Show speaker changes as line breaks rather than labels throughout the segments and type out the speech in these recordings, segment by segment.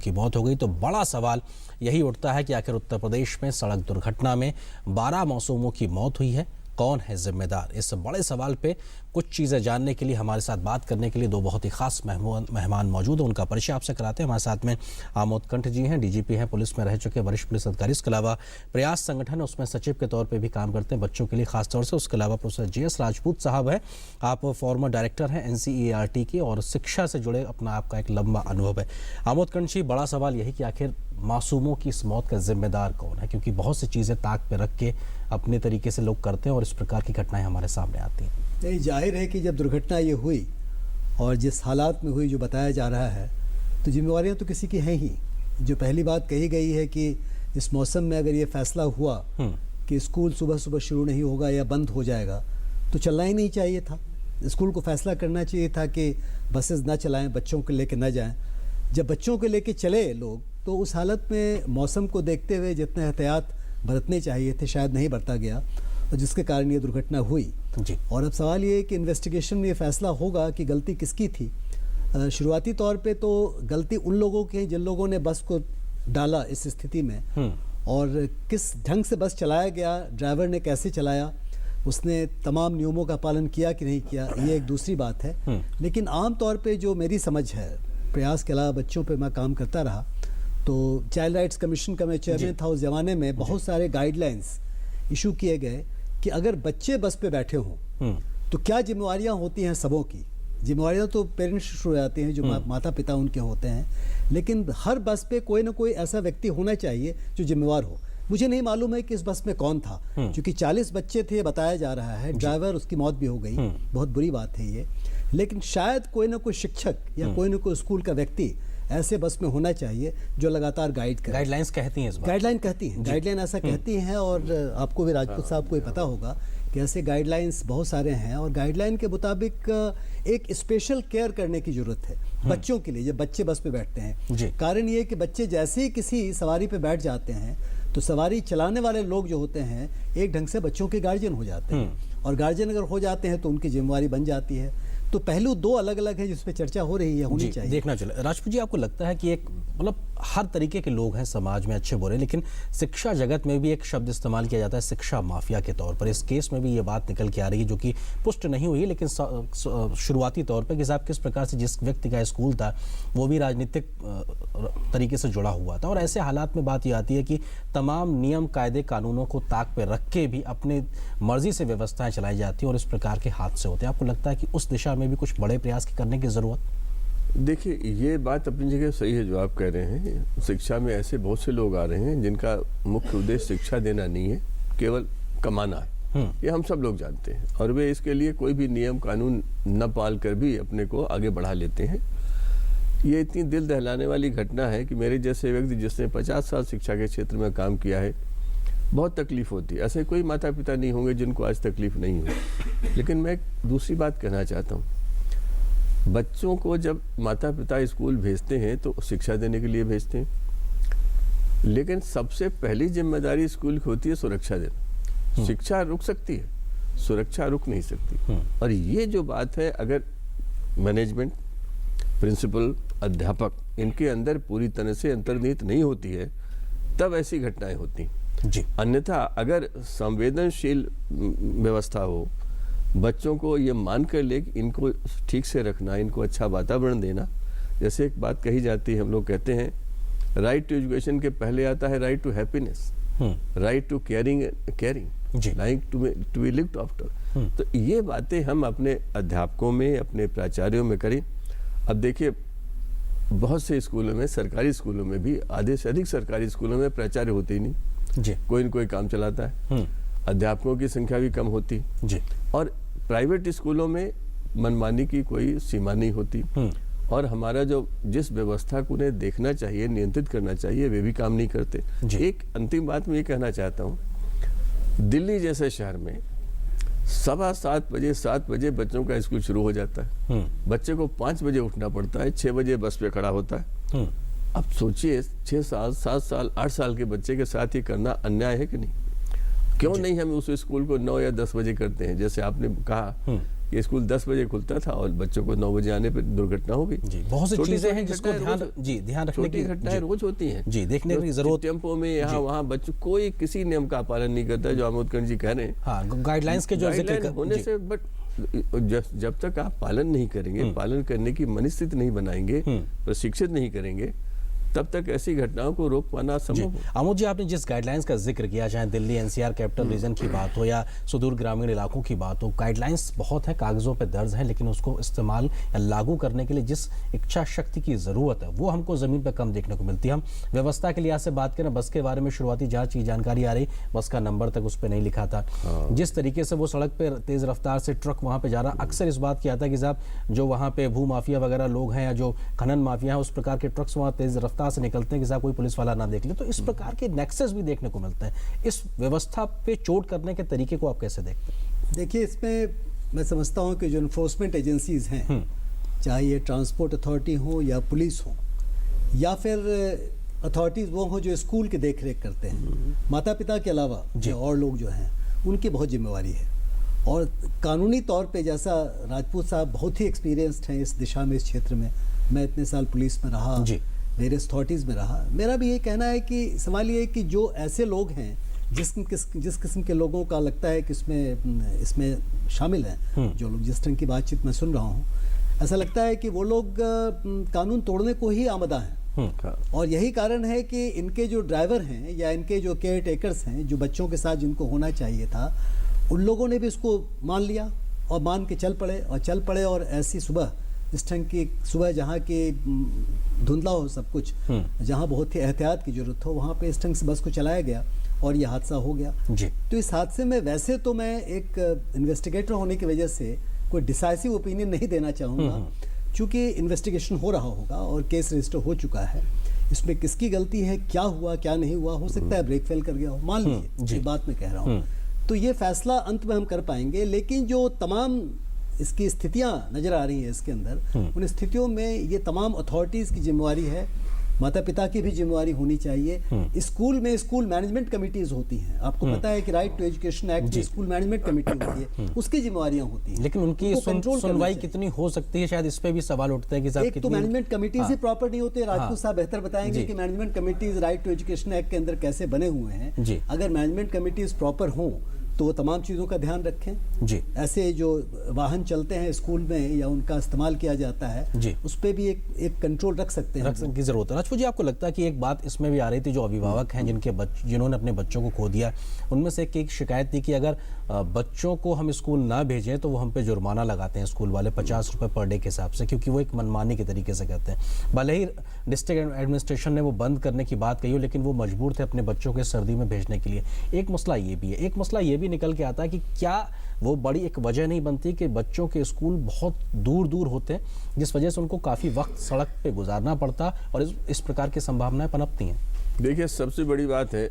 की मौत हो गई। तो बड़ा सवाल यही उठता है कि आखिर उत्तर प्रदेश में सड़क दुर्घटना में 12 मासूमों की मौत हुई है, कौन है जिम्मेदार? इस बड़े सवाल पे कुछ चीज़ें जानने के लिए हमारे साथ बात करने के लिए दो बहुत ही खास मेहमान मौजूद हैं। उनका परिचय आपसे कराते हैं। हमारे साथ में आमोद कंठ जी हैं, डीजीपी हैं, पुलिस में रह चुके वरिष्ठ पुलिस अधिकारी। इसके अलावा प्रयास संगठन है, उसमें सचिव के तौर पे भी काम करते हैं बच्चों के लिए खास तौर से। उसके अलावा प्रोफेसर JS राजपूत साहब हैं, आप फॉर्मर डायरेक्टर हैं NCERT की और शिक्षा से जुड़े अपना आपका एक लंबा अनुभव है। आमोद कंठ जी, बड़ा सवाल यही कि आखिर मासूमों की इस मौत का जिम्मेदार कौन है? क्योंकि बहुत सी चीज़ें ताक पे रख के अपने तरीके से लोग करते हैं और इस प्रकार की घटनाएं हमारे सामने आती हैं।
नहीं, जाहिर है कि जब दुर्घटना ये हुई और जिस हालात में हुई जो बताया जा रहा है, तो जिम्मेवारियां तो किसी की हैं ही। जो पहली बात कही गई है कि इस मौसम में अगर ये फैसला हुआ कि स्कूल सुबह सुबह शुरू नहीं होगा या बंद हो जाएगा, तो चलना ही नहीं चाहिए था। स्कूल को फैसला करना चाहिए था कि बसेस ना चलाएं, बच्चों को लेके ना जाएं। जब बच्चों को लेके चले लोग, तो उस हालत में मौसम को देखते हुए जितने एहतियात बरतने चाहिए थे शायद नहीं बरता गया, और जिसके कारण ये दुर्घटना हुई जी। और अब सवाल ये है कि इन्वेस्टिगेशन में ये फैसला होगा कि गलती किसकी थी। शुरुआती तौर पे तो गलती उन लोगों की है जिन लोगों ने बस को डाला इस स्थिति में, और किस ढंग से बस चलाया गया, ड्राइवर ने कैसे चलाया, उसने तमाम नियमों का पालन किया कि नहीं किया, ये एक दूसरी बात है। लेकिन आम तौर पे जो मेरी समझ है, प्रयास के अलावा बच्चों पे मैं काम करता रहा, तो चाइल्ड राइट्स कमीशन का मैं चेयरमैन था उस ज़माने में। बहुत सारे गाइडलाइंस इशू किए गए कि अगर बच्चे बस पे बैठे हों तो क्या जिम्मेवारियां होती हैं सबों की। जिम्मेवारियां तो पेरेंट्स शुरू हो जाती हैं, जो माता पिता उनके होते हैं, लेकिन हर बस पे कोई ना कोई ऐसा व्यक्ति होना चाहिए जो जिम्मेवार हो। मुझे नहीं मालूम है कि इस बस में कौन था, क्योंकि 40 बच्चे थे बताया जा रहा है। ड्राइवर, उसकी मौत भी हो गई, बहुत बुरी बात है ये। लेकिन शायद कोई ना कोई शिक्षक या कोई ना कोई स्कूल का व्यक्ति ऐसे बस में होना चाहिए जो लगातार गाइड करे।
गाइडलाइंस कहती हैं,
गाइडलाइन कहती हैं, गाइडलाइन ऐसा कहती हैं। और आपको भी राजपूत साहब को ही पता होगा कि ऐसे गाइडलाइंस बहुत सारे हैं, और गाइडलाइन के मुताबिक एक स्पेशल केयर करने की जरूरत है बच्चों के लिए जब बच्चे बस पे बैठते हैं। कारण ये कि बच्चे जैसे ही किसी सवारी पे बैठ जाते हैं तो सवारी चलाने वाले लोग जो होते हैं एक ढंग से बच्चों के गार्जियन हो जाते हैं, और गार्जियन अगर हो जाते हैं तो उनकी जिम्मेवारी बन जाती है। तो पहलू दो अलग अलग है जिस पे चर्चा हो रही है, होनी चाहिए।
देखना चाहिए। राजपूत जी, आपको लगता है कि एक मतलब हर तरीके के लोग हैं समाज में, अच्छे बुरे, लेकिन शिक्षा जगत में भी एक शब्द इस्तेमाल किया जाता है शिक्षा माफिया के तौर पर। इस केस में भी ये बात निकल के आ रही है, जो कि पुष्ट नहीं हुई, लेकिन शुरुआती तौर पर कि साहब किस प्रकार से जिस व्यक्ति का स्कूल था वो भी राजनीतिक तरीके से जुड़ा हुआ था। और ऐसे हालात में बात ये आती है कि तमाम नियम कायदे कानूनों को ताक पे रख के भी अपने मर्जी से व्यवस्थाएं चलाई जाती हैं और इस प्रकार के हादसे होते हैं। आपको लगता है कि उस दिशा में भी कुछ बड़े प्रयास करने की जरूरत?
देखिए, ये बात अपनी जगह सही है जो आप कह रहे हैं। शिक्षा में ऐसे बहुत से लोग आ रहे हैं जिनका मुख्य उद्देश्य शिक्षा देना नहीं है, केवल कमाना है। ये हम सब लोग जानते हैं, और वे इसके लिए कोई भी नियम कानून न पाल कर भी अपने को आगे बढ़ा लेते हैं। ये इतनी दिल दहलाने वाली घटना है कि मेरे जैसे व्यक्ति जिसने 50 साल शिक्षा के क्षेत्र में काम किया है, बहुत तकलीफ होती है। ऐसे कोई माता पिता नहीं होंगे जिनको आज तकलीफ नहीं हुई। लेकिन मैं एक दूसरी बात कहना चाहता हूँ। बच्चों को जब माता पिता स्कूल भेजते हैं तो शिक्षा देने के लिए भेजते हैं, लेकिन सबसे पहली जिम्मेदारी स्कूल की होती है सुरक्षा देना। शिक्षा रुक सकती है, सुरक्षा रुक नहीं सकती। और ये जो बात है, अगर मैनेजमेंट, प्रिंसिपल, अध्यापक इनके अंदर पूरी तरह से अंतर्निहित नहीं होती है, तब ऐसी घटनाएं होती जी। अन्यथा अगर संवेदनशील व्यवस्था हो, बच्चों को ये मान कर ले कि इनको ठीक से रखना, इनको अच्छा वातावरण देना। जैसे एक बात कही जाती है, हम लोग कहते हैं राइट टू एजुकेशन के पहले आता है right to happiness, right to caring, like to be looked after. तो ये बातें हम अपने अध्यापकों में, अपने प्राचार्यों में करें। अब देखिए, बहुत से स्कूलों में, सरकारी स्कूलों में भी, आधे से अधिक सरकारी स्कूलों में प्राचार्य होते ही नहीं जी। कोई न कोई काम चलाता है। अध्यापकों की संख्या भी कम होती जी। और प्राइवेट स्कूलों में मनमानी की कोई सीमा नहीं होती, और हमारा जो जिस व्यवस्था को उन्हें देखना चाहिए, नियंत्रित करना चाहिए, वे भी काम नहीं करते। एक अंतिम बात मैं ये कहना चाहता हूँ, दिल्ली जैसे शहर में 7:15 बजे बच्चों का स्कूल शुरू हो जाता है। बच्चे को 5 बजे उठना पड़ता है, 6 बजे बस पे खड़ा होता है। अब सोचिए, 6 साल, 7 साल, 8 साल के बच्चे के साथ ये करना अन्याय है कि नहीं? क्यों नहीं हम उस स्कूल को 9 या 10 बजे करते हैं? जैसे आपने कहा कि स्कूल 10 बजे खुलता था और बच्चों को 9 बजे आने पर दुर्घटना हो गई।
जी, बहुत सी
छोटी
चीजें
छोटी
हैं जिसको
घटनाएं
ध्यान रखने
छोटी
की
घटनाएं रोज होती हैं
जी, देखने की जरूरत।
टेम्पो में यहाँ वहाँ बच्चों कोई किसी नियम का पालन नहीं करता है, जो आमोदकर जी कह रहे हैं।
हाँ, गाइडलाइंस के जो जिक्र
होने से, बट जब तक आप पालन नहीं करेंगे, पालन करने की मनस्थिति नहीं बनाएंगे, प्रशिक्षित नहीं करेंगे, तब तक ऐसी घटनाओं को रोक पाना संभव हो।
आमोद जी, आपने जिस गाइडलाइंस का जिक्र किया, चाहे दिल्ली एनसीआर कैपिटल रीजन की बात हो या सुदूर ग्रामीण इलाकों की बात हो, गाइडलाइंस बहुत है, कागजों पे दर्ज है, लेकिन उसको इस्तेमाल या लागू करने के लिए जिस इच्छा शक्ति की जरूरत है वो हमको जमीन पर कम देखने को मिलती है। हम व्यवस्था के लिहाज से बात करें, बस के बारे में शुरुआती जांच की जानकारी आ रही, बस का नंबर तक उस पर नहीं लिखा था। जिस तरीके से वो सड़क पर तेज रफ्तार से ट्रक वहां पे जा रहा, अक्सर इस बात की आता है कि साहब जो वहां पे भू माफिया वगैरह लोग हैं या जो खनन माफिया है, उस प्रकार के ट्रक्स वहां तेज रफ्तार से निकलते हैं कि साहब कोई पुलिस वाला ना देख ले। तो इस प्रकार के नेक्सस भी देखने को मिलते हैं। इस व्यवस्था पे चोट करने के तरीके को आप कैसे देखते हैं?
देखिए, इसमें मैं समझता हूं कि जो इन्फोर्समेंट एजेंसीज हैं, चाहे ये ट्रांसपोर्ट अथॉरिटी हो या पुलिस हो या फिर अथॉरिटीज वो हो जो स्कूल की देख रेख करते हैं, माता पिता के अलावा जो और लोग जो हैं उनकी बहुत जिम्मेवारी है। और कानूनी तौर पे, जैसा राजपूत साहब बहुत ही एक्सपीरियंस्ड हैं इस दिशा में, इस क्षेत्र में, मैं इतने साल पुलिस में रहा, वेरियस अथॉरिटीज़ में रहा, मेरा भी ये कहना है कि सवाल ये है कि जो ऐसे लोग हैं जिस किस्म के लोगों का लगता है कि इसमें शामिल हैं, जो लोग जिस तरह की बातचीत मैं सुन रहा हूँ, ऐसा लगता है कि वो लोग कानून तोड़ने को ही आमदा हैं। और यही कारण है कि इनके जो ड्राइवर हैं या इनके जो केयर टेकर्स हैं, जो बच्चों के साथ जिनको होना चाहिए था, उन लोगों ने भी इसको मान लिया और मान के चल पड़े और ऐसी सुबह, इस ढंग की सुबह जहाँ की धुंधला हो सब कुछ, जहाँ बहुत ही एहतियात की जरूरत हो, वहाँ पे इस ढंग से बस को चलाया गया और ये हादसा हो गया जी। तो इस हादसे में वैसे तो मैं एक इन्वेस्टिगेटर होने की वजह से कोई डिसाइसिव ओपिनियन नहीं देना चाहूँगा, क्योंकि इन्वेस्टिगेशन हो रहा होगा और केस रजिस्टर हो चुका है। इसमें किसकी गलती है, क्या हुआ क्या नहीं हुआ, हो सकता है ब्रेक फेल कर गया हो, मान लीजिए, ये बात मैं कह रहा हूँ, तो ये फैसला अंत में हम कर पाएंगे। लेकिन जो तमाम इसकी स्थितियां नजर आ रही है इसके अंदर, उन स्थितियों में ये तमाम अथॉरिटीज की जिम्मेवारी है, माता पिता की भी जिम्मेवारी होनी चाहिए। स्कूल में स्कूल मैनेजमेंट कमिटीज होती हैं, आपको पता है कि राइट टू एजुकेशन एक्ट में स्कूल मैनेजमेंट कमेटी होती है, उसकी जिम्मेवारियां होती हैं,
लेकिन उनकी सुनवाई कितनी हो सकती है, शायद इस पे भी सवाल उठते हैं कि साहब
एक तो मैनेजमेंट कमिटीज ही प्रॉपर नहीं होते। राजपूत साहब बेहतर बताएंगे कि management committees right to education act के अंदर कैसे बने हुए हैं। अगर मैनेजमेंट कमिटीज प्रॉपर हों तो वो तमाम चीज़ों का ध्यान रखें जी। ऐसे जो वाहन चलते हैं स्कूल में या उनका इस्तेमाल किया जाता है जी, उस पर भी एक कंट्रोल रख सकते हैं,
रखने की जरूरत है। राजपूत जी, आपको लगता है कि एक बात इसमें भी आ रही थी, जो अभिभावक हैं जिन्होंने अपने बच्चों को खो दिया, उनमें से एक शिकायत थी कि अगर बच्चों को हम स्कूल ना भेजें तो वो हम पे जुर्माना लगाते हैं स्कूल वाले, 50 रुपये पर डे के हिसाब से, क्योंकि वो एक मनमानी के तरीके से कहते हैं। भले ही डिस्ट्रिक्ट एडमिनिस्ट्रेशन ने वो बंद करने की बात कही हो, लेकिन वो मजबूर थे अपने बच्चों के सर्दी में भेजने के लिए। एक मसला ये भी है, एक मसला ये भी निकल के आता है कि क्या वो बड़ी एक वजह नहीं बनती कि बच्चों के स्कूल बहुत दूर दूर होते हैं, जिस वजह से उनको काफ़ी वक्त सड़क पे गुजारना पड़ता और इस प्रकार की संभावनाएं पनपती हैं।
देखिए, सबसे बड़ी बात है,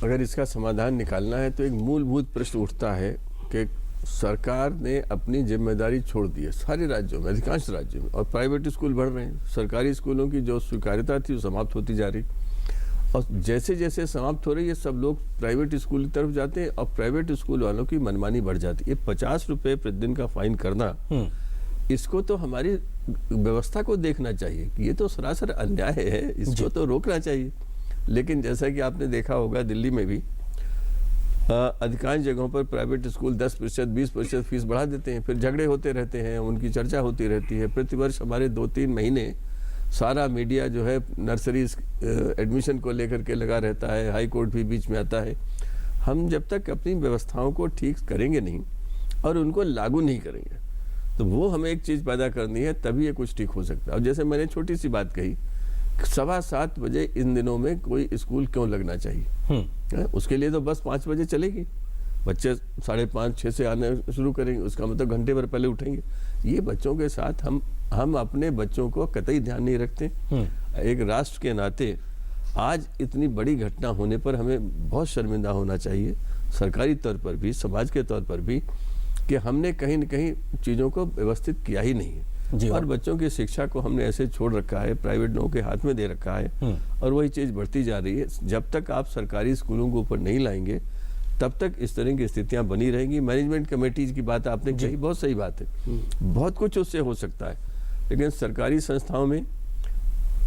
अगर इसका समाधान निकालना है तो एक मूलभूत प्रश्न उठता है कि सरकार ने अपनी जिम्मेदारी छोड़ दी है सारे राज्यों में, अधिकांश राज्यों में, और प्राइवेट स्कूल बढ़ रहे हैं। सरकारी स्कूलों की जो स्वीकार्यता थी वो समाप्त होती जा रही, और जैसे जैसे समाप्त हो रही है सब लोग प्राइवेट स्कूल की तरफ जाते हैं और प्राइवेट स्कूल वालों की मनमानी बढ़ जाती है। ये 50 रुपये प्रतिदिन का फाइन करना, इसको तो हमारी व्यवस्था को देखना चाहिए कि ये तो सरासर अन्याय है, इसको तो रोकना चाहिए। लेकिन जैसा कि आपने देखा होगा, दिल्ली में भी अधिकांश जगहों पर प्राइवेट स्कूल 10%, 20% फीस बढ़ा देते हैं, फिर झगड़े होते रहते हैं, उनकी चर्चा होती रहती है। प्रतिवर्ष हमारे 2-3 महीने सारा मीडिया जो है नर्सरी एडमिशन को लेकर के लगा रहता है, हाई कोर्ट भी बीच में आता है। हम जब तक अपनी व्यवस्थाओं को ठीक करेंगे नहीं और उनको लागू नहीं करेंगे, तो वो हमें एक चीज़ पैदा करनी है, तभी ये कुछ ठीक हो सकता है। और जैसे मैंने छोटी सी बात कही, 7:15 बजे इन दिनों में कोई स्कूल क्यों लगना चाहिए? उसके लिए तो बस 5 बजे चलेगी, बच्चे 5:30-6 से आने शुरू करेंगे, उसका मतलब घंटे भर पहले उठेंगे। ये बच्चों के साथ हम अपने बच्चों को कतई ध्यान नहीं रखते। एक राष्ट्र के नाते आज इतनी बड़ी घटना होने पर हमें बहुत शर्मिंदा होना चाहिए, सरकारी तौर पर भी, समाज के तौर पर भी, कि हमने कहीं न कहीं चीज़ों को व्यवस्थित किया ही नहीं है। और बच्चों की शिक्षा को हमने ऐसे छोड़ रखा है, प्राइवेट लोगों के हाथ में दे रखा है, और वही चीज़ बढ़ती जा रही है। जब तक आप सरकारी स्कूलों को ऊपर नहीं लाएंगे, तब तक इस तरह की स्थितियां बनी रहेंगी। मैनेजमेंट कमेटीज की बात आपने कही, बहुत सही बात है, बहुत कुछ उससे हो सकता है, लेकिन सरकारी संस्थाओं में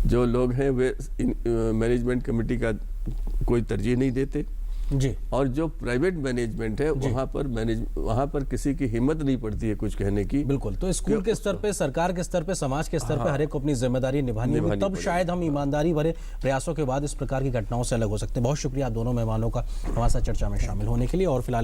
जो लोग हैं वे मैनेजमेंट कमेटी का कोई तरजीह नहीं देते
जी।
और जो प्राइवेट मैनेजमेंट है वहाँ पर किसी की हिम्मत नहीं पड़ती है कुछ कहने की।
बिल्कुल, तो स्कूल के स्तर पे, सरकार के स्तर पे, समाज के स्तर पे हर एक को अपनी जिम्मेदारी निभानी होगी, तब शायद हम ईमानदारी भरे प्रयासों के बाद इस प्रकार की घटनाओं से अलग हो सकते हैं। बहुत शुक्रिया दोनों मेहमानों का हमारे साथ चर्चा में शामिल होने के लिए। और फिलहाल